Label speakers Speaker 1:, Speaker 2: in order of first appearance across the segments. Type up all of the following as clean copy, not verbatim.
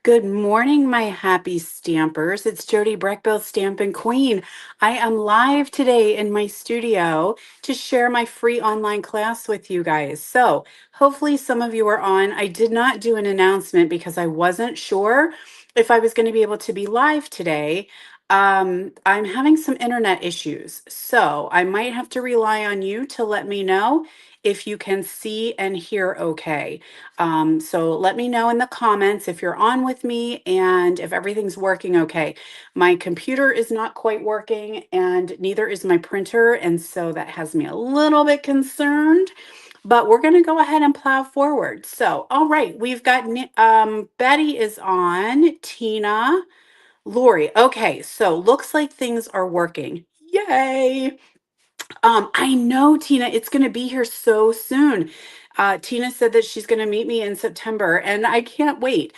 Speaker 1: Good morning, my happy stampers. It's Jody Breckbill, Stampin' Queen. I am live today in my studio to share my free online class with you guys. So, hopefully, some of you are on. I did not do an announcement because I wasn't sure if I was going to be able to be live today. I'm having some internet issues, so I might have to rely on you to let me know if you can see and hear okay. So let me know in the comments if you're on with me and if everything's working okay. My computer is not quite working and neither is my printer. And so that has me a little bit concerned, but we're going to go ahead and plow forward. So, all right, we've got Betty is on, Tina, Lori. Okay, so looks like things are working. Yay! I know, Tina, it's going to be here so soon. Tina said that she's going to meet me in September, and I can't wait.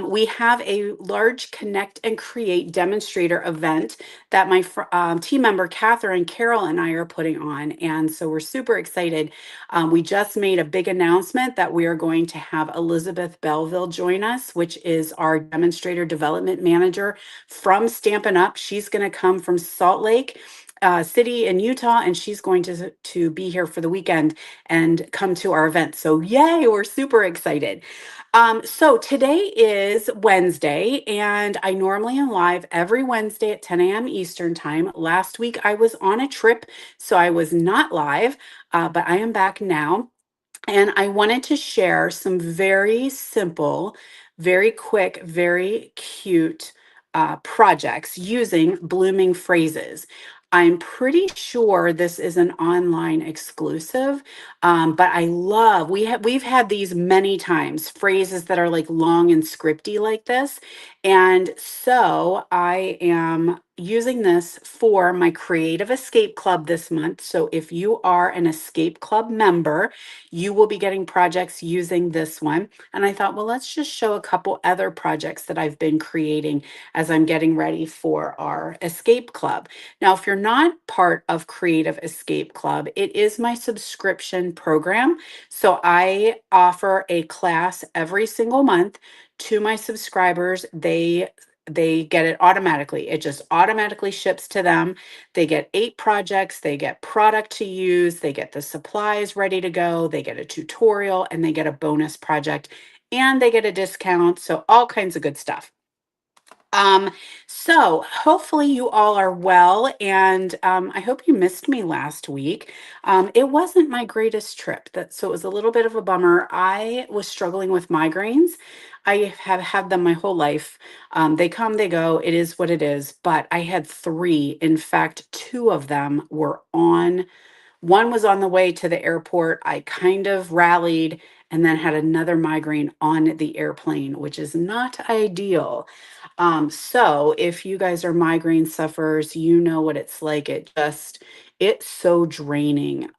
Speaker 1: We have a large Connect and Create demonstrator event that my team member Catherine, Carol, and I are putting on, and so we're super excited. We just made a big announcement that we are going to have Elizabeth Belleville join us, which is our demonstrator development manager from Stampin' Up. She's going to come from Salt Lake City in Utah, and she's going to be here for the weekend and come to our event. So yay, we're super excited. So today is Wednesday, and I normally am live every Wednesday at 10 a.m. Eastern time. Last week I was on a trip, so I was not live, but I am back now. And I wanted to share some very simple, very quick, very cute projects using blooming phrases. I'm pretty sure this is an online exclusive, but I love we've had these many times, phrases that are like long and scripty like this. And so I am using this for my Creative Escape Club this month. So if you are an Escape Club member, you will be getting projects using this one. And I thought, well, let's just show a couple other projects that I've been creating as I'm getting ready for our Escape Club. Now, if you're not part of Creative Escape Club, it is my subscription program. So I offer a class every single month to my subscribers. They get it automatically. It just automatically ships to them. They get 8 projects, they get product to use, they get the supplies ready to go, they get a tutorial, and they get a bonus project, and they get a discount. So, all kinds of good stuff. Um, so hopefully you all are well, and I hope you missed me last week. It wasn't my greatest trip, so it was a little bit of a bummer. I was struggling with migraines. I have had them my whole life. They come, they go. It is what it is. But I had 3. In fact, 2 of them were on. One was on the way to the airport. I kind of rallied and then had another migraine on the airplane, which is not ideal. So if you guys are migraine sufferers, you know what it's like. It's so draining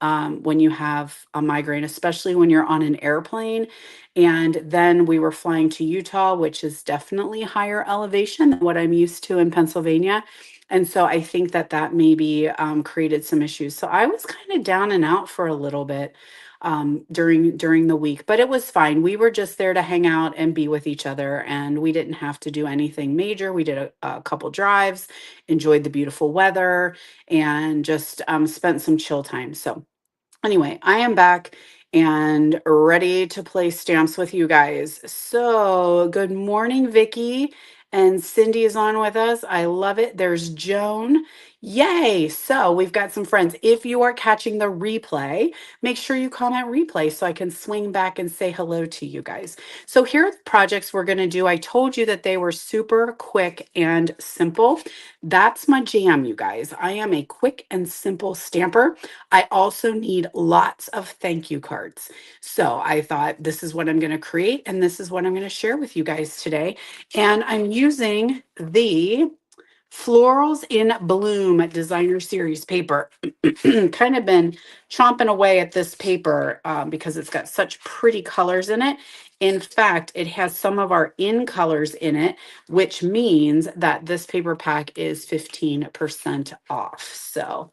Speaker 1: when you have a migraine, especially when you're on an airplane. And then we were flying to Utah, which is definitely higher elevation than what I'm used to in Pennsylvania. And so I think that that maybe created some issues. So I was kind of down and out for a little bit during the week, but it was fine. We were just there to hang out and be with each other, and we didn't have to do anything major. We did a couple drives, enjoyed the beautiful weather, and just spent some chill time. So anyway, I am back and ready to play stamps with you guys. So, good morning, Vicky. And Cindy is on with us. I love it. There's Joan. Yay. So, we've got some friends. If you are catching the replay, make sure you comment replay so I can swing back and say hello to you guys. So, here are the projects we're going to do. I told you that they were super quick and simple. That's my jam, you guys. I am a quick and simple stamper. I also need lots of thank you cards. So I thought this is what I'm going to create, and this is what I'm going to share with you guys today. And I'm using the Florals in Bloom Designer Series paper. Kind of been chomping away at this paper because it's got such pretty colors in it. In fact, it has some of our in colors in it, which means that this paper pack is 15% off. So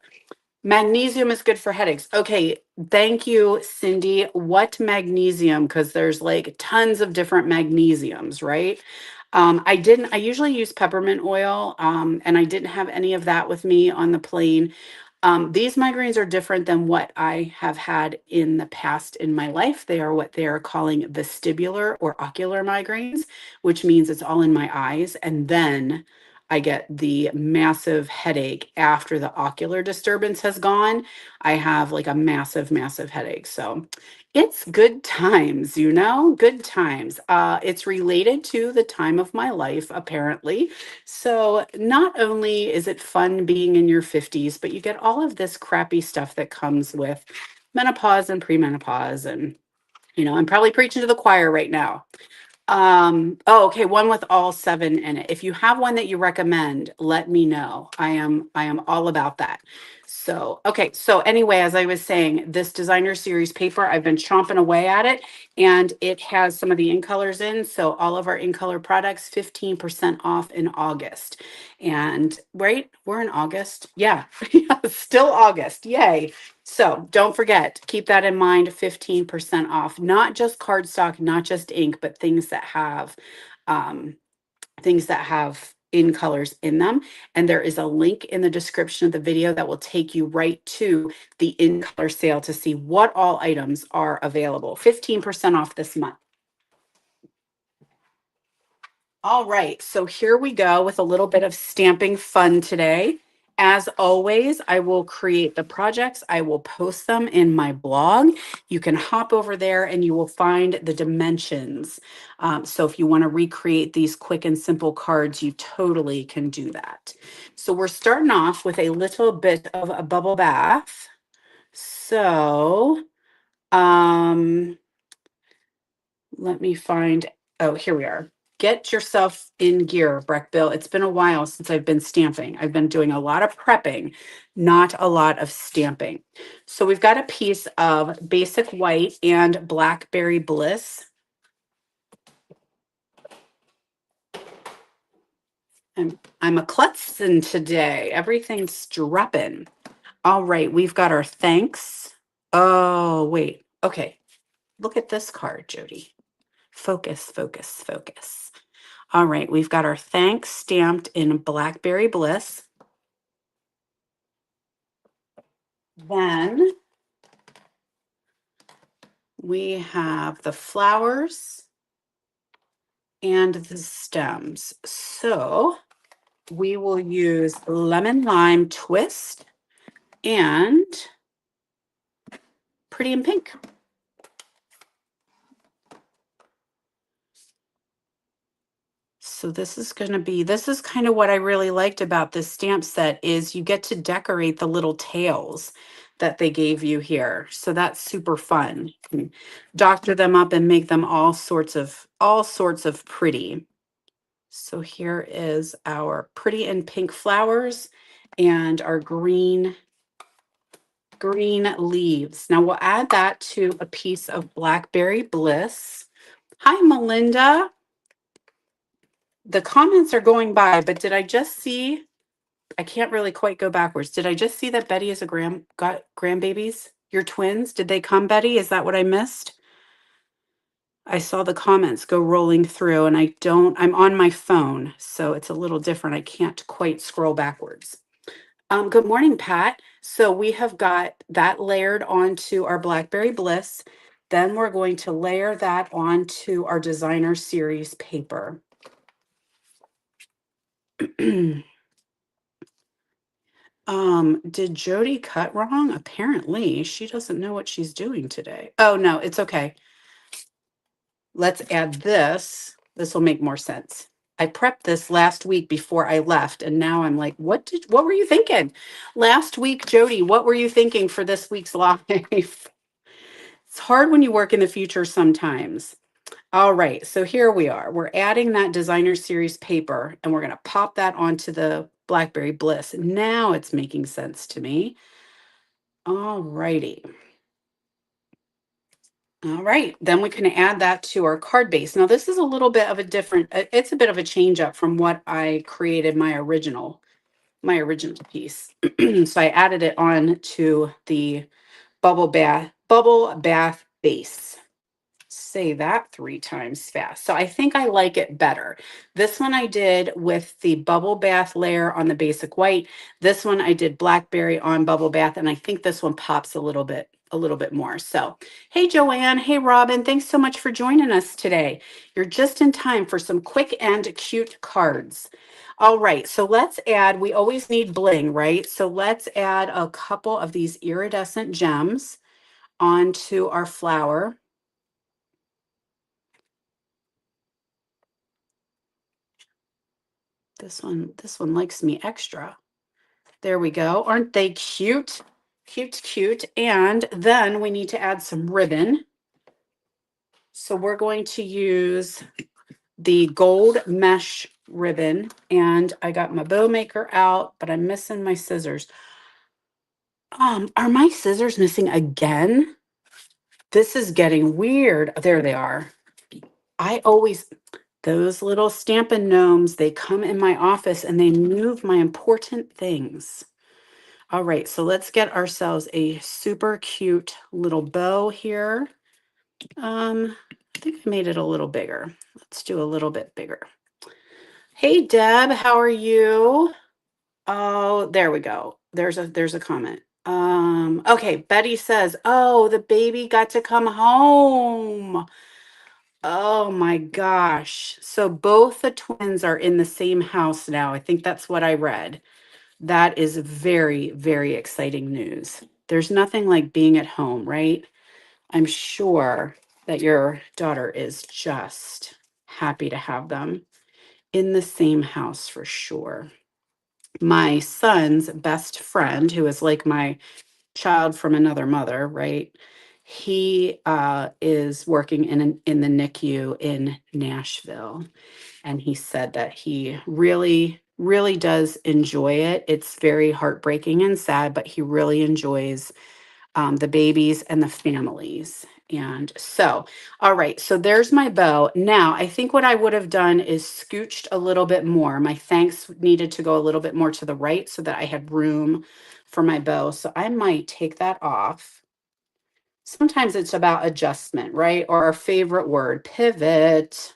Speaker 1: magnesium is good for headaches. Okay, thank you, Cindy. What magnesium? Because there's like tons of different magnesiums, right? I usually use peppermint oil, and I didn't have any of that with me on the plane. These migraines are different than what I have had in the past in my life. They are what they are calling vestibular or ocular migraines, which means it's all in my eyes. And then I get the massive headache after the ocular disturbance has gone. I have like a massive, massive headache. So it's good times, good times. It's related to the time of my life, apparently. So, not only is it fun being in your 50s, but you get all of this crappy stuff that comes with menopause and premenopause. And, I'm probably preaching to the choir right now. Oh, okay, one with all seven in it. If you have one that you recommend, let me know. I am all about that. So, okay, so anyway, as I was saying, this designer series paper, I've been chomping away at it, and it has some of the in colors in. So all of our in color products, 15% off in August. And right, we're in August. Yeah, yeah, still August. Yay. So don't forget, keep that in mind, 15% off, not just cardstock, not just ink, but um, things that have in colors in them. And there is a link in the description of the video that will take you right to the in color sale to see what all items are available. 15% off this month. All right, so here we go with a little bit of stamping fun today. As always, I will create the projects. I will post them in my blog. You can hop over there and you will find the dimensions. So if you want to recreate these quick and simple cards, you totally can do that. So we're starting off with a little bit of a bubble bath. So, let me find, oh, here we are. Get yourself in gear, Breckbill. It's been a while since I've been stamping. I've been doing a lot of prepping, not a lot of stamping. So we've got a piece of basic white and blackberry bliss. I'm a klutzen today. Everything's dropping. All right, we've got our thanks. Oh, wait. Okay. Look at this card, Jody. Focus, focus, focus. All right, we've got our thanks stamped in Blackberry Bliss. Then we have the flowers and the stems. So we will use Lemon Lime Twist and Pretty in Pink. So this is kind of what I really liked about this stamp set is you get to decorate the little tails that they gave you here. So that's super fun. You can doctor them up and make them all sorts of pretty. So here is our pretty and pink flowers and our green leaves. Now we'll add that to a piece of Blackberry Bliss. Hi, Melinda. The comments are going by, but did I just see? I can't really quite go backwards. Did I just see that Betty is got grandbabies? Your twins? Did they come, Betty? Is that what I missed? I saw the comments go rolling through and I'm on my phone, so it's a little different. I can't quite scroll backwards. Good morning, Pat. So we have got that layered onto our Blackberry Bliss. Then we're going to layer that onto our designer series paper. Did Jody cut wrong? Apparently, she doesn't know what she's doing today. Oh, no, it's okay. Let's add this. This will make more sense. I prepped this last week before I left, and now I'm like, what were you thinking? Last week, Jody, what were you thinking for this week's live? It's hard when you work in the future sometimes. All right, so here we are. We're adding that designer series paper, and we're going to pop that onto the Blackberry Bliss. Now it's making sense to me. All righty. All right, then we can add that to our card base. Now this is a little bit of a different, it's a bit of a change up from what I created my original piece. So I added it on to the bubble bath base. say that 3 times fast. So I think I like it better. This one I did with the bubble bath layer on the basic white. This one I did blackberry on bubble bath, and I think this one pops a little bit more. So, hey Joanne, hey Robin, thanks so much for joining us today. You're just in time for some quick and cute cards. All right, so let's add, we always need bling, right? So let's add a couple of these iridescent gems onto our flower. This one likes me extra. There we go. Aren't they cute? Cute, cute. And then we need to add some ribbon. So we're going to use the gold mesh ribbon, and I got my bow maker out, but I'm missing my scissors. Are my scissors missing again? This is getting weird. There they are. I always, those little Stampin' Gnomes, they come in my office and they move my important things. All right, so let's get ourselves a super cute little bow here. I think I made it a little bigger. Let's do a little bit bigger. Hey Deb, how are you? Oh, there we go. There's a comment. Okay, Betty says, "Oh, the baby got to come home." Oh my gosh. So both the twins are in the same house now. I think that's what I read. That is very, very exciting news. There's nothing like being at home, right? I'm sure that your daughter is just happy to have them in the same house for sure. My son's best friend, who is like my child from another mother, right? He is working in the NICU in Nashville, and he said that he really, really does enjoy it. It's very heartbreaking and sad, but he really enjoys the babies and the families. And so, all right, so there's my bow. Now, I think what I would have done is scooched a little bit more. My thanks needed to go a little bit more to the right so that I had room for my bow. So I might take that off. Sometimes it's about adjustment, right? Or our favorite word, pivot.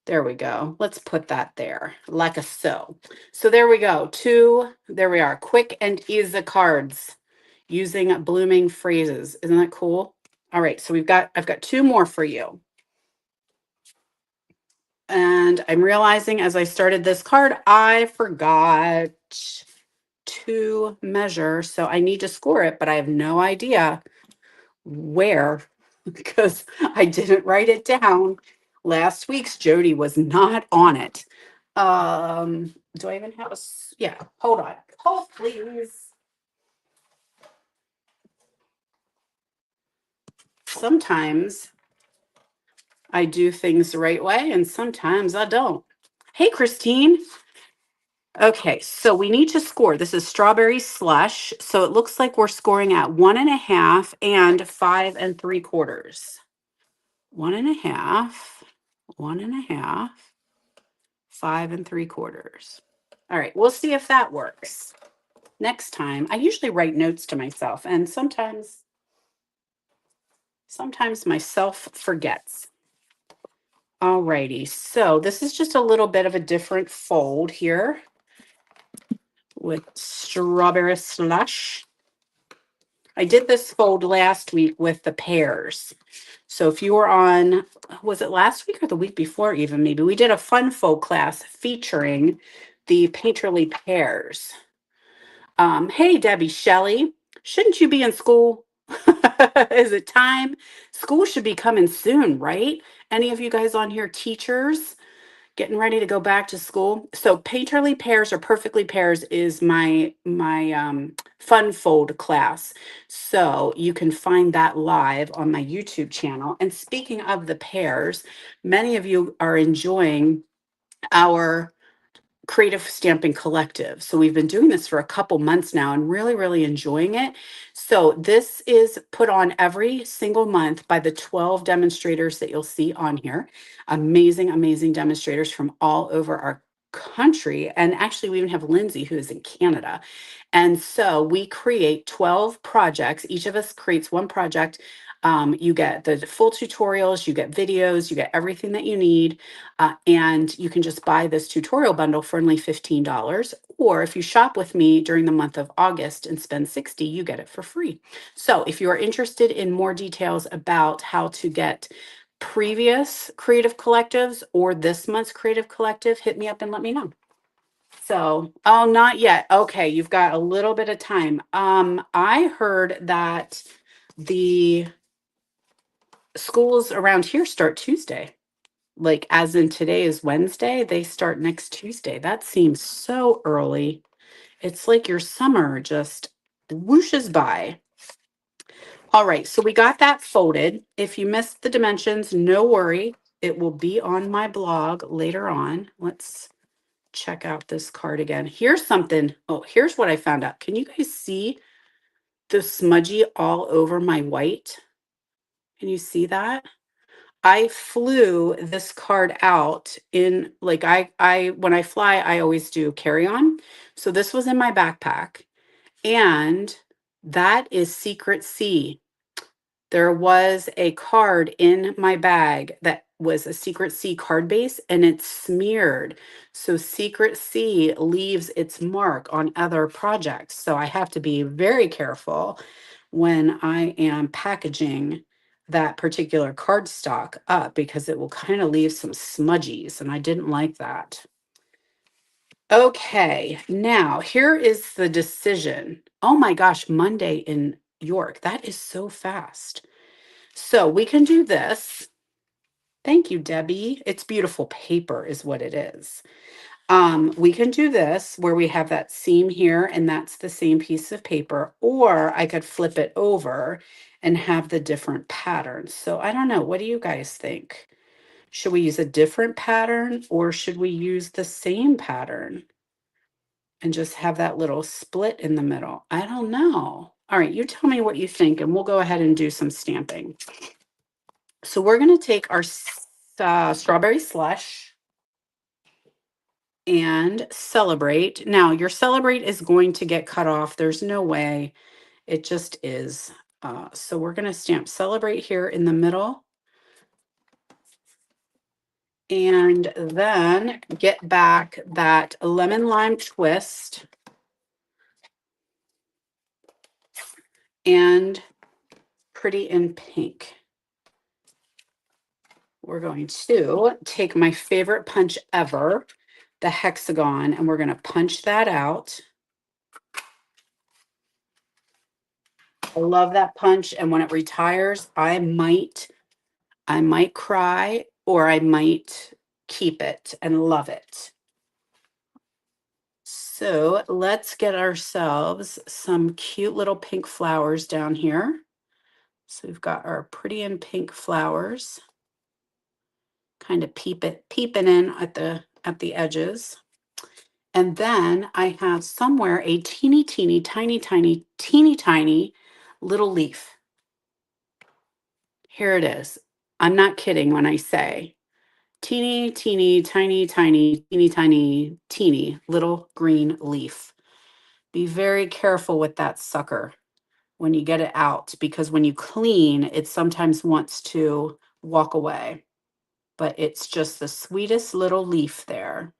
Speaker 1: There we go. Let's put that there like a so. So there we go. There we are. Quick and easy cards using blooming phrases. Isn't that cool? All right. So I've got 2 more for you. And I'm realizing as I started this card, I forgot to measure. So I need to score it, but I have no idea where because I didn't write it down. Last week's Jody was not on it. Do I even have yeah, hold on. Hold please. Sometimes I do things the right way and sometimes I don't. Hey, Christine. Okay, so we need to score. This is strawberry slush. So it looks like we're scoring at 1.5 and 5 3/4. 1.5, 1.5, 5 3/4. All right, we'll see if that works. Next time, I usually write notes to myself, and sometimes myself forgets. All righty, so this is just a little bit of a different fold here with strawberry slush. I did this fold last week with the pears. So if you were on, was it last week or the week before even maybe, we did a fun fold class featuring the painterly pears. Hey, Debbie Shelley, shouldn't you be in school? Is it time? School should be coming soon, right? Any of you guys on here, teachers, getting ready to go back to school? So painterly pears or perfectly pears is my fun fold class. So you can find that live on my YouTube channel. And speaking of the pears, many of you are enjoying our creative stamping collective. So we've been doing this for a couple months now and really, really enjoying it. So this is put on every single month by the 12 demonstrators that you'll see on here. Amazing, amazing demonstrators from all over our country. And actually, we even have Lindsay, who is in Canada. And so we create 12 projects. Each of us creates one project You get the full tutorials, you get videos, you get everything that you need. And you can just buy this tutorial bundle for only $15. Or if you shop with me during the month of August and spend 60, you get it for free. So if you are interested in more details about how to get previous creative collectives or this month's creative collective, hit me up and let me know. So, oh, not yet. Okay, you've got a little bit of time. I heard that the schools around here start Tuesday. Like, as in today is Wednesday, they start next Tuesday. That seems so early. It's like your summer just whooshes by. All right, so we got that folded. If you missed the dimensions, no worry. It will be on my blog later on. Let's check out this card again. Here's something. Oh, here's what I found out. Can you guys see the smudgy all over my white? Can you see that? I flew this card out in like I when I fly, I always do carry on. So this was in my backpack, and that is Secret C. There was a card in my bag that was a Secret C card base, and it's smeared. So Secret C leaves its mark on other projects. So I have to be very careful when I am packaging that particular cardstock up because it will kind of leave some smudgies, and I didn't like that. Okay, now here is the decision. Oh my gosh, Monday in York. That is so fast. So we can do this. Thank you, Debbie. It's beautiful paper is what it is. We can do this where we have that seam here and that's the same piece of paper, or I could flip it over and have the different patterns. So I don't know. What do you guys think? Should we use a different pattern or should we use the same pattern and just have that little split in the middle? I don't know. All right, you tell me what you think and we'll go ahead and do some stamping. So we're going to take our strawberry slush and celebrate. Now, your celebrate is going to get cut off. There's no way. It just is. So we're going to stamp celebrate here in the middle. And then get back that lemon lime twist and pretty in pink. We're going to take my favorite punch ever, the hexagon, and we're going to punch that out. I love that punch, and when it retires, I might cry or I might keep it and love it. So let's get ourselves some cute little pink flowers down here. So we've got our pretty and pink flowers, kind of peeping in at the edges. And then I have somewhere a teeny tiny little leaf. Here it is. I'm not kidding when I say teeny teeny little green leaf. Be very careful with that sucker when you get it out because when you clean, it sometimes wants to walk away. But it's just the sweetest little leaf there.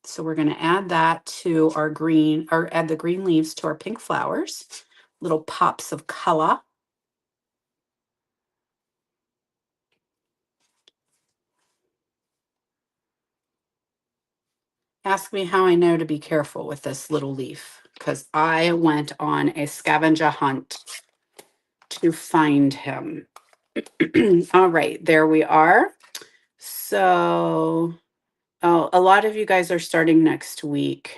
Speaker 1: So we're going to add that to our green, or add the green leaves to our pink flowers, little pops of color. Ask me how I know to be careful with this little leaf, because I went on a scavenger hunt to find him. All right, there we are. So, oh, a lot of you guys are starting next week,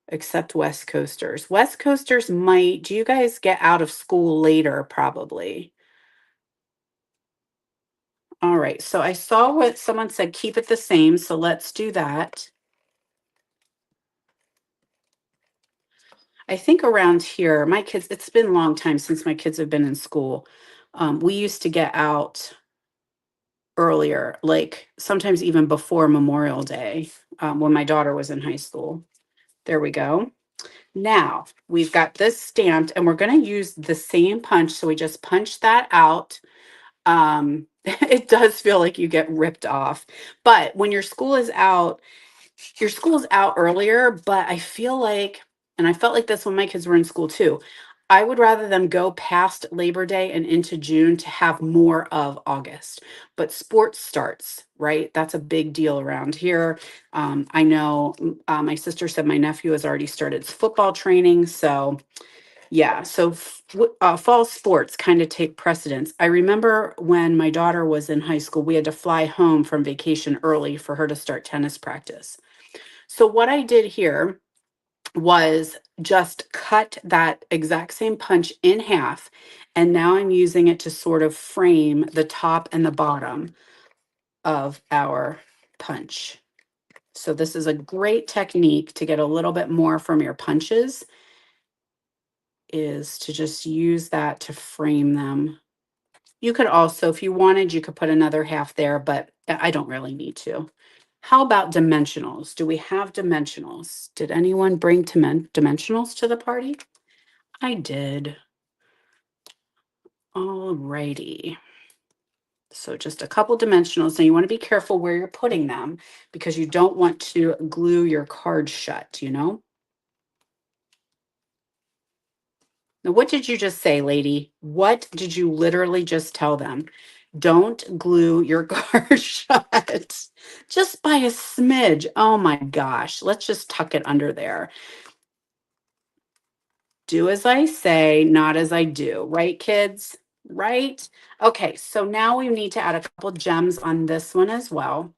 Speaker 1: except West Coasters. West Coasters might, do you guys get out of school later, probably? All right, so I saw what someone said, keep it the same, so let's do that. I think around here, my kids, it's been a long time since my kids have been in school. We used to get out earlier, like sometimes even before Memorial Day, when my daughter was in high school. There we go. Now we've got this stamped and we're going to use the same punch. So we just punch that out. It does feel like you get ripped off, but when your school's out earlier, but I feel like, and I felt like this when my kids were in school too, I would rather them go past Labor Day and into June to have more of August. But sports starts, right? That's a big deal around here. I know my sister said my nephew has already started football training. So, yeah, so fall sports kind of take precedence. I remember when my daughter was in high school, we had to fly home from vacation early for her to start tennis practice. So what I did here was just cut that exact same punch in half. And now I'm using it to sort of frame the top and the bottom of our punch. So this is a great technique to get a little bit more from your punches, is to just use that to frame them. You could also, if you wanted, you could put another half there, but I don't really need to. How about dimensionals? Do we have dimensionals? Did anyone bring dimensionals to the party? I did. All righty. So just a couple dimensionals. Now you want to be careful where you're putting them because you don't want to glue your card shut, you know? Now, what did you just say, lady? What did you literally just tell them? Don't glue your card shut just by a smidge. Oh my gosh. Let's just tuck it under there. Do as I say, not as I do. Right, kids? Right? Okay, so now we need to add a couple gems on this one as well.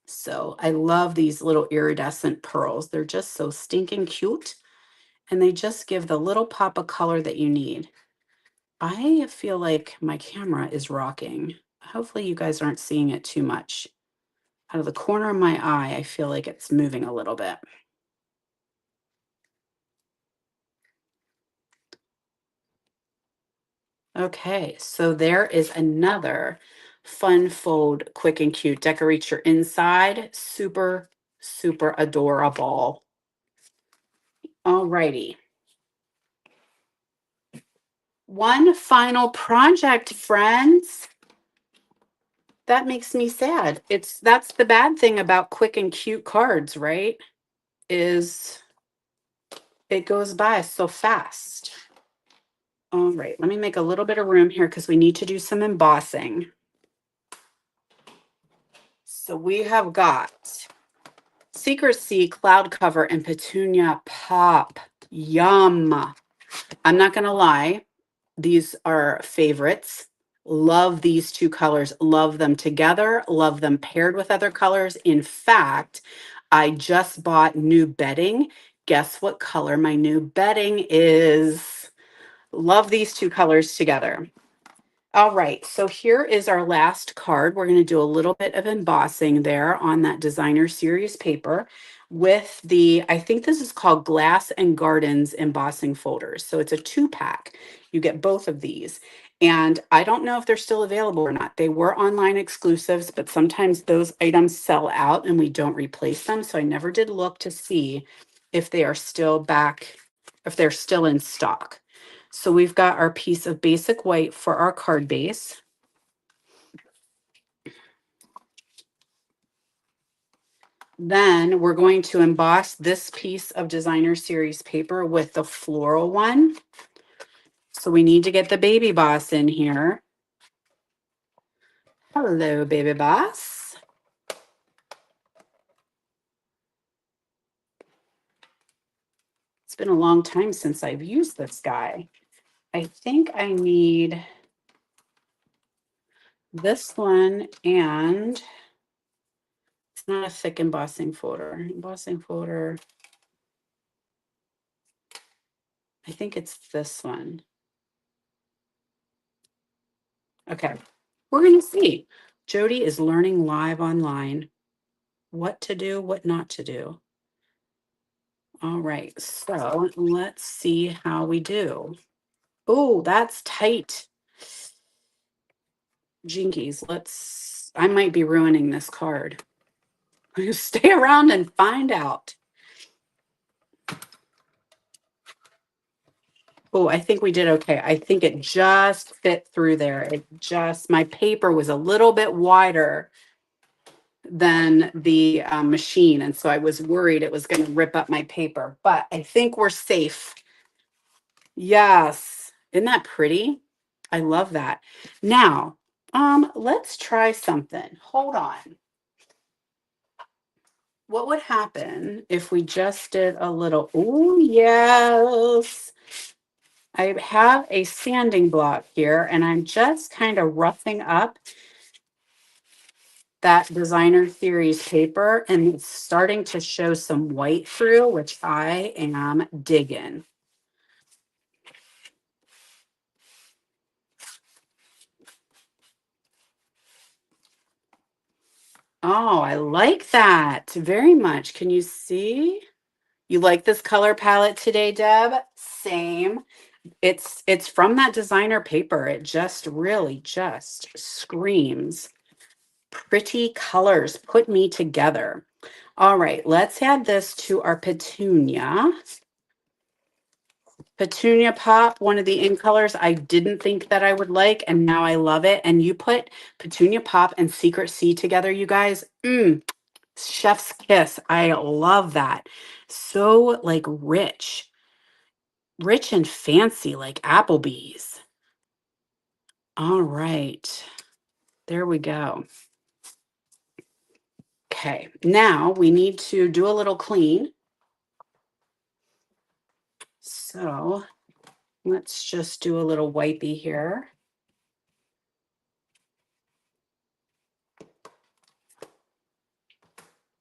Speaker 1: So I love these little iridescent pearls. They're just so stinking cute. And they just give the little pop of color that you need. I feel like my camera is rocking. Hopefully you guys aren't seeing it too much. Out of the corner of my eye, I feel like it's moving a little bit. Okay, so there is another fun fold, quick and cute. Decorate your inside. Super, super adorable. All righty. One final project, friends. That makes me sad. That's the bad thing about quick and cute cards, right? Is it goes by so fast. All right, let me make a little bit of room here because we need to do some embossing. So we have got Secrecy, Cloud Cover, and Petunia Pop. Yum. I'm not going to lie. These are favorites. Love these two colors. Love them together. Love them paired with other colors. In fact, I just bought new bedding. Guess what color my new bedding is? Love these two colors together. All right, so here is our last card. We're going to do a little bit of embossing there on that designer series paper with the, I think this is called Glass and Gardens embossing folders. So it's a 2-pack. You get both of these. And I don't know if they're still available or not. They were online exclusives, but sometimes those items sell out and we don't replace them. So I never did look to see if they are still back, if they're still in stock. So we've got our piece of basic white for our card base. Then we're going to emboss this piece of designer series paper with the floral one. So we need to get the baby boss in here. Hello, baby boss. It's been a long time since I've used this guy. I think I need this one, and it's not a thick embossing folder. Embossing folder. I think it's this one. Okay, we're going to see. Jody is learning live online what to do, what not to do. All right, so let's see how we do. Oh, that's tight. Jinkies, I might be ruining this card. Stay around and find out. Oh, I think we did okay. I think it just fit through there. My paper was a little bit wider than the machine. And so I was worried it was going to rip up my paper, but I think we're safe. Yes. Isn't that pretty? I love that. Now, let's try something. Hold on. What would happen if we just did a little, oh, yes. I have a sanding block here and I'm just kind of roughing up that designer theories paper and it's starting to show some white through, which I am digging. Oh, I like that very much. Can you see? You like this color palette today, Deb? Same. It's from that designer paper. It just really just screams pretty colors put me together. All right, let's add this to our petunia. Petunia Pop, one of the in colors I didn't think that I would like, and now I love it. And you put Petunia Pop and Secret Sea together, you guys. Chef's kiss. I love that. So like rich and fancy, like Applebee's. All right, there we go. Okay, now we need to do a little clean. So let's just do a little wipey here.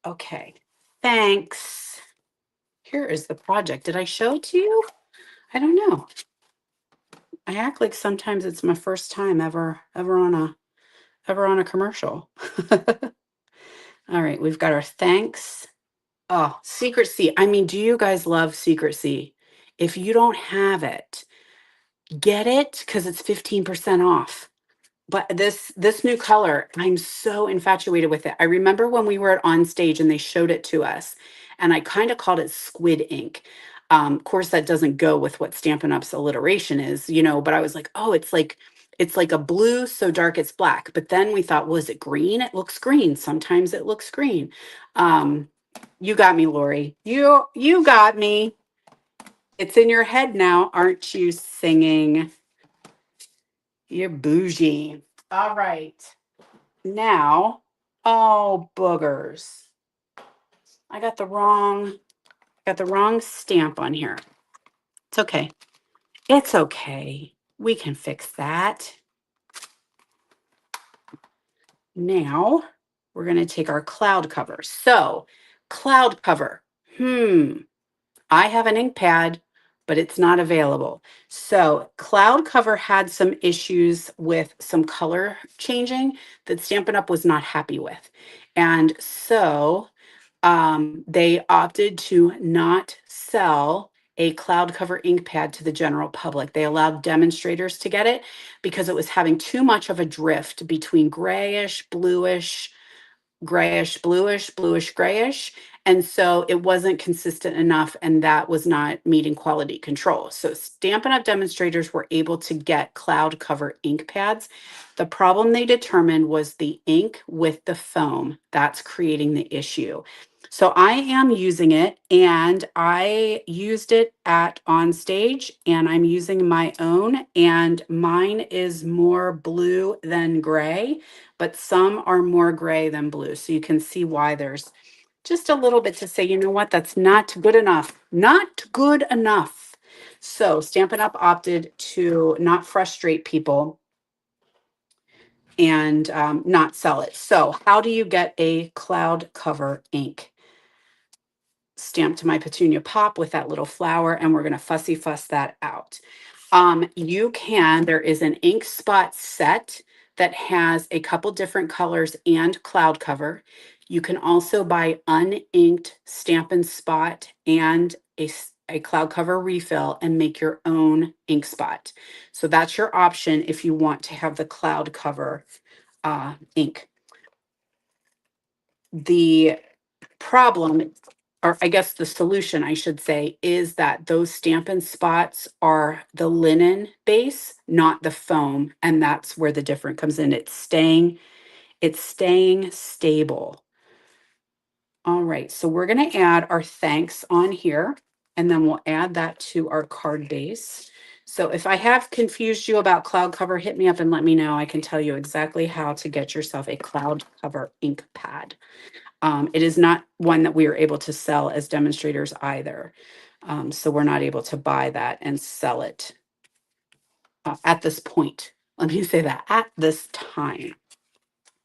Speaker 1: Okay, thanks. Here is the project. Did I show it to you? I don't know. I act like sometimes it's my first time ever on a commercial. All right, we've got our thanks. Oh, Secret Sea. I mean, do you guys love Secret Sea? If you don't have it, get it because it's 15% off. But this new color, I'm so infatuated with it. I remember when we were on stage and they showed it to us, and I kind of called it squid ink. Of course, that doesn't go with what Stampin' Up's alliteration is, but I was like, oh, it's like a blue so dark it's black. But then we thought, was it green? It looks green. Sometimes it looks green. Um, you got me, Lori. You got me. It's in your head now, aren't you singing? You're bougie. All right. Now, oh boogers. I got the wrong stamp on here. It's okay. It's okay. We can fix that. Now, we're going to take our cloud cover. So, cloud cover. I have an ink pad, but it's not available. So Cloud Cover had some issues with some color changing that Stampin' Up! Was not happy with. And so they opted to not sell a cloud cover ink pad to the general public. They allowed demonstrators to get it because it was having too much of a drift between grayish, bluish, grayish. And so it wasn't consistent enough, and that was not meeting quality control. So Stampin' Up! Demonstrators were able to get cloud cover ink pads. The problem they determined was the ink with the foam. That's creating the issue. So I am using it, and I used it at on stage, and I'm using my own, and mine is more blue than gray, but some are more gray than blue. So you can see why there's just a little bit to say, you know what, that's not good enough. Not good enough. So Stampin' Up! Opted to not frustrate people and not sell it. So how do you get a cloud cover ink? Stamped to my Petunia Pop with that little flower, and we're going to fussy fuss that out. There is an ink spot set that has a couple different colors and cloud cover. You can also buy uninked Stampin' Spot and a cloud cover refill and make your own ink spot. So that's your option if you want to have the cloud cover ink. The problem or I guess the solution, I should say, is that those Stampin' Spots are the linen base, not the foam, and that's where the difference comes in. It's staying stable. All right, so we're going to add our thanks on here, and then we'll add that to our card base. So if I have confused you about cloud cover, hit me up and let me know. I can tell you exactly how to get yourself a cloud cover ink pad. It is not one that we are able to sell as demonstrators either. So we're not able to buy that and sell it at this point. Let me say that, at this time.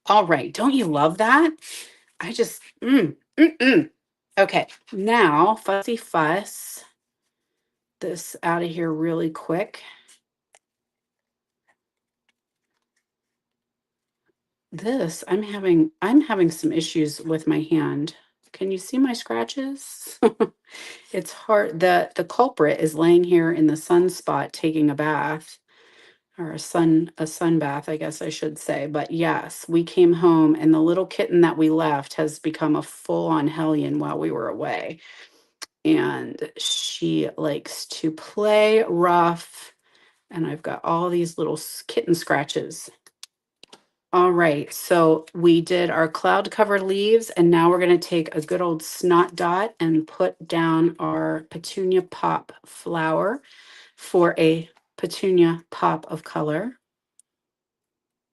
Speaker 1: All right, don't you love that? I just, Okay, now fussy fuss this out of here really quick. This, I'm having some issues with my hand. Can you see my scratches? It's hard. The culprit is laying here in the sunspot taking a bath, or a sun bath, I guess I should say. But yes, we came home and the little kitten that we left has become a full-on hellion while we were away. And she likes to play rough, and I've got all these little kitten scratches. All right, so we did our cloud cover leaves, and now we're going to take a good old snot dot and put down our petunia pop flower for a petunia pop of color.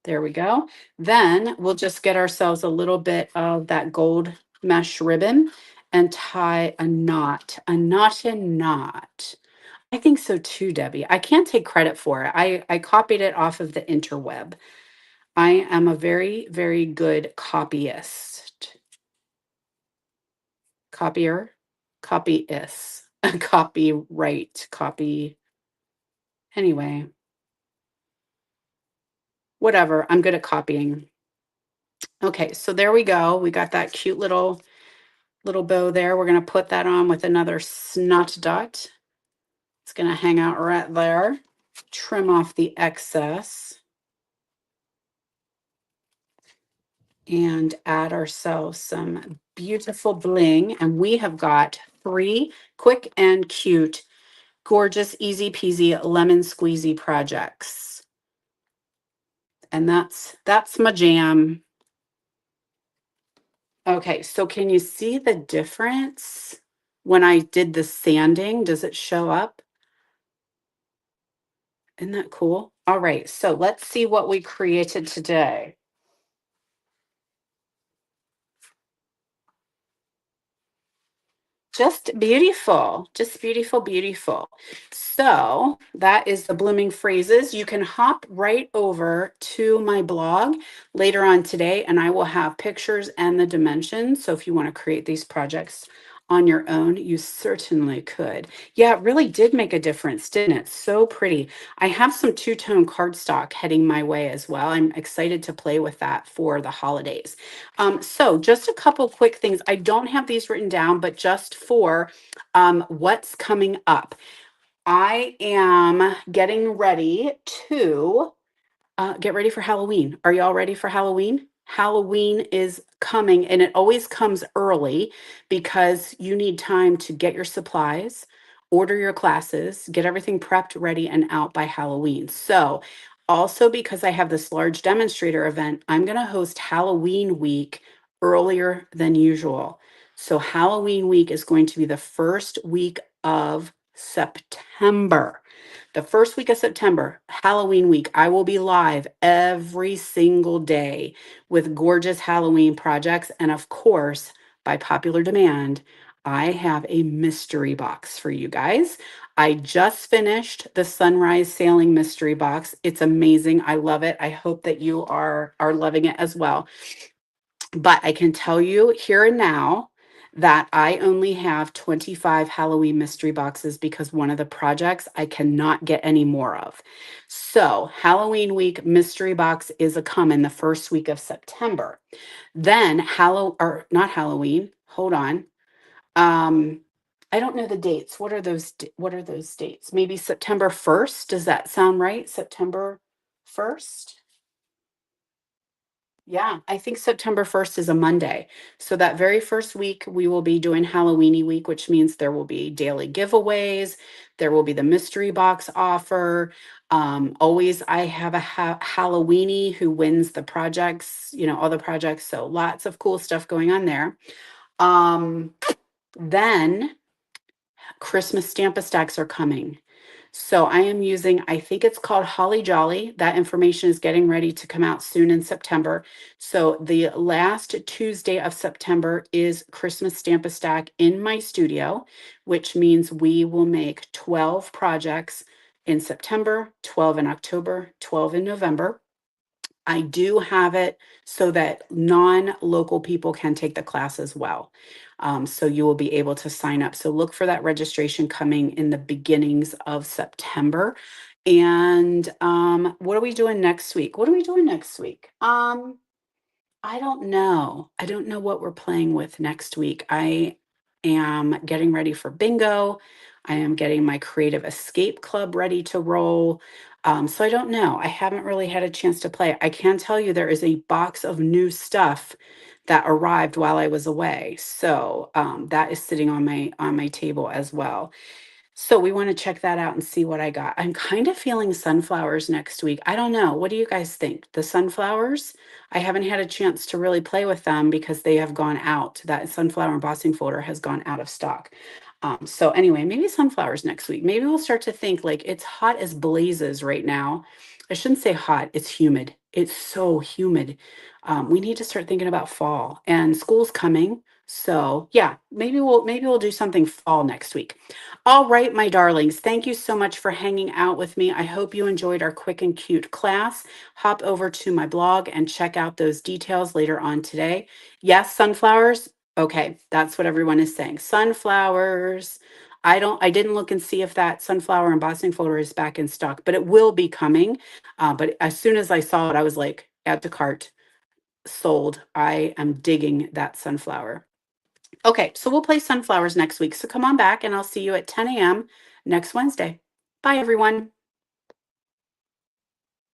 Speaker 1: There we go. Then we'll just get ourselves a little bit of that gold mesh ribbon and tie a knot, and knot. I think so too, Debbie. I can't take credit for it. I copied it off of the interweb. I am a very, very good copyist. Copier, copyist, copyright, copy. Anyway, whatever. I'm good at copying. Okay, so there we go. We got that cute little bow there. We're going to put that on with another snot dot. It's going to hang out right there. Trim off the excess. And add ourselves some beautiful bling. And we have got 3 quick and cute, gorgeous, easy peasy, lemon squeezy projects. And that's my jam. Okay, so can you see the difference when I did the sanding? Does it show up? Isn't that cool? All right, so let's see what we created today. Just beautiful, just beautiful, beautiful. So that is the blooming phrases. You can hop right over to my blog later on today, and I will have pictures and the dimensions. So if you want to create these projects on your own, you certainly could. Yeah, it really did make a difference, didn't it? So pretty. I have some two-tone cardstock heading my way as well. I'm excited to play with that for the holidays. So just a couple quick things. I don't have these written down, but just for what's coming up. I am getting ready to get ready for Halloween. Are y'all ready for Halloween? Halloween is coming, and it always comes early because you need time to get your supplies, order your classes, get everything prepped, ready, and out by Halloween. So, also because I have this large demonstrator event, I'm going to host Halloween week earlier than usual. So, Halloween week is going to be the first week of September. The first week of September, Halloween week, I will be live every single day with gorgeous Halloween projects. And of course, by popular demand, I have a mystery box for you guys. I just finished the Sunrise Sailing mystery box. It's amazing. I love it. I hope that you are loving it as well. But I can tell you here and now that I only have 25 Halloween mystery boxes because one of the projects I cannot get any more of. So, Halloween week mystery box is a coming the first week of September. Then or not Halloween, hold on. Um I don't know the dates. What are those dates? Maybe September 1st. Does that sound right? September 1st? Yeah, I think September 1st is a Monday. So that very first week, we will be doing Halloweeny week, which means there will be daily giveaways. There will be the mystery box offer. Always, I have a Halloweeny who wins the projects, all the projects. So lots of cool stuff going on there. Um, then Christmas Stampa stacks are coming. So I am using, I think it's called Holly Jolly. That information is getting ready to come out soon in September. So the last Tuesday of September is Christmas Stampa Stack in my studio, which means we will make 12 projects in September, 12 in October, 12 in November. I do have it so that non-local people can take the class as well. So you will be able to sign up. So look for that registration coming in the beginnings of September. And what are we doing next week? What are we doing next week? I don't know. I don't know what we're playing with next week. I am getting ready for bingo. I am getting my creative escape club ready to roll. So I don't know. I haven't really had a chance to play. I can tell you there is a box of new stuff that arrived while I was away. So that is sitting on my table as well. So we want to check that out and see what I got. I'm kind of feeling sunflowers next week. I don't know. What do you guys think? The sunflowers? I haven't had a chance to really play with them because they have gone out. That sunflower embossing folder has gone out of stock. So anyway, maybe sunflowers next week. Maybe we'll start to think like it's hot as blazes right now. I shouldn't say hot, it's humid. It's so humid. We need to start thinking about fall and school's coming. So yeah, maybe we'll do something fall next week. All right, my darlings, thank you so much for hanging out with me. I hope you enjoyed our quick and cute class. Hop over to my blog and check out those details later on today. Yes, sunflowers. Okay, that's what everyone is saying. Sunflowers. I didn't look and see if that sunflower embossing folder is back in stock, but it will be coming. But as soon as I saw it, I was like, add to cart, sold. I am digging that sunflower. Okay, so we'll play sunflowers next week. So come on back and I'll see you at 10 a.m. next Wednesday. Bye, everyone.